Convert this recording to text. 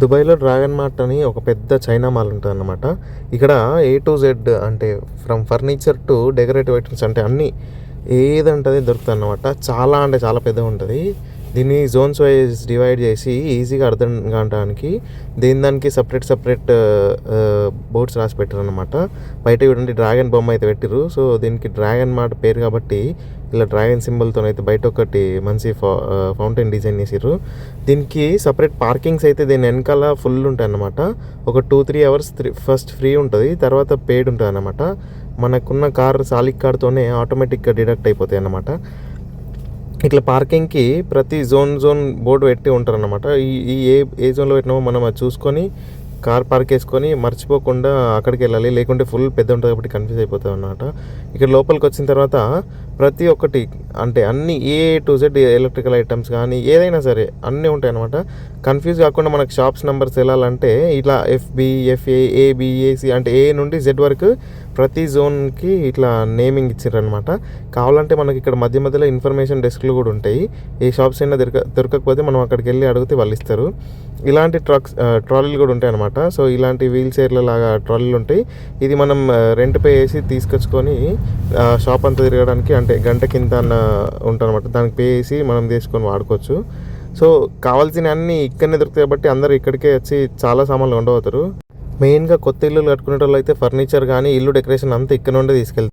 దుబాయ్‌లో dragon mart అని ఒక పెద్ద చైనా మాల్ ఉంటదన్నమాట. ఇక్కడ ఏ టు జెడ్ అంటే from furniture to decorative items అంటే అన్నీ ఏదంటే అది దొరుకుతదన్నమాట. చాలా అంటే చాలా పెద్దగుంటది. దీన్ని జోన్స్ వైస్ డివైడ్ చేసి ఈజీగా అర్థం కావడానికి దానికి సెపరేట్ బోర్డ్స్ రాసి పెట్టారనమాట. బయట చూడండి డ్రాగన్ బొమ్మ అయితే పెట్టిర్రు. సో దీనికి డ్రాగన్ మార్ట్ పేరు కాబట్టి ఇలా డ్రాగన్ సింబల్తో అయితే బయట ఒకటి మంచి ఫౌంటైన్ డిజైన్ చేసిర్రు. దీనికి సపరేట్ పార్కింగ్స్ అయితే దీని వెనకాల ఫుల్ ఉంటాయి అన్నమాట. ఒక 2-3 అవర్స్ ఫస్ట్ ఫ్రీ ఉంటుంది, తర్వాత పెయిడ్ ఉంటుంది అన్నమాట. మనకున్న కార్ సాలిక్ కార్తోనే ఆటోమేటిక్గా డిడక్ట్ అయిపోతాయి అన్నమాట. ఇట్లా పార్కింగ్కి ప్రతి జోన్ బోర్డు పెట్టి ఉంటారన్నమాట. ఈ ఏ జోన్లో పెట్టినామో మనం అది చూసుకొని కార్ పార్క్ చేసుకొని మర్చిపోకుండా అక్కడికి వెళ్ళాలి, లేకుంటే ఫుల్ పెద్ద ఉంటుంది కాబట్టి కన్ఫ్యూజ్ అయిపోతుంది అన్నమాట. ఇక్కడ లోపలికి వచ్చిన తర్వాత ప్రతి ఒక్కటి అంటే అన్ని A to Z electrical items కానీ ఏదైనా సరే అన్నీ ఉంటాయి అన్నమాట. కన్ఫ్యూజ్ కాకుండా మనకు షాప్స్ నెంబర్స్ వెళ్ళాలంటే ఇట్లా FB, FA, AB, AC అంటే ఏ నుండి జెడ్ వరకు ప్రతి జోన్కి ఇట్లా నేమింగ్ ఇచ్చారనమాట. కావాలంటే మనకి ఇక్కడ మధ్యలో ఇన్ఫర్మేషన్ డెస్క్లు కూడా ఉంటాయి. ఏ షాప్స్ అయినా దొరకకపోతే మనం అక్కడికి వెళ్ళి అడిగితే వాళ్ళు ఇస్తారు. ఇలాంటి ట్రాలీలు కూడా ఉంటాయి అనమాట. సో ఇలాంటి వీల్ చైర్ల లాగా ట్రాలీలు ఉంటాయి. ఇది మనం రెంట్ పే చేసి తీసుకొచ్చుకొని షాప్ అంతా తిరగడానికి అంటే గంట కింద ఉంటారనమాట. దానికి పే చేసి మనం తీసుకొని వాడుకోవచ్చు. సో కావాల్సిన అన్నీ ఇక్కడనే దొరుకుతాయి కాబట్టి అందరూ ఇక్కడికే వచ్చి చాలా సామాన్లు ఉండవుతారు. మెయిన్గా కొత్త ఇల్లు కట్టుకునే వాళ్ళు అయితే ఫర్నిచర్ కానీ ఇల్లు డెకరేషన్ అంతా ఇక్కడ నుండే తీసుకెళ్తారు.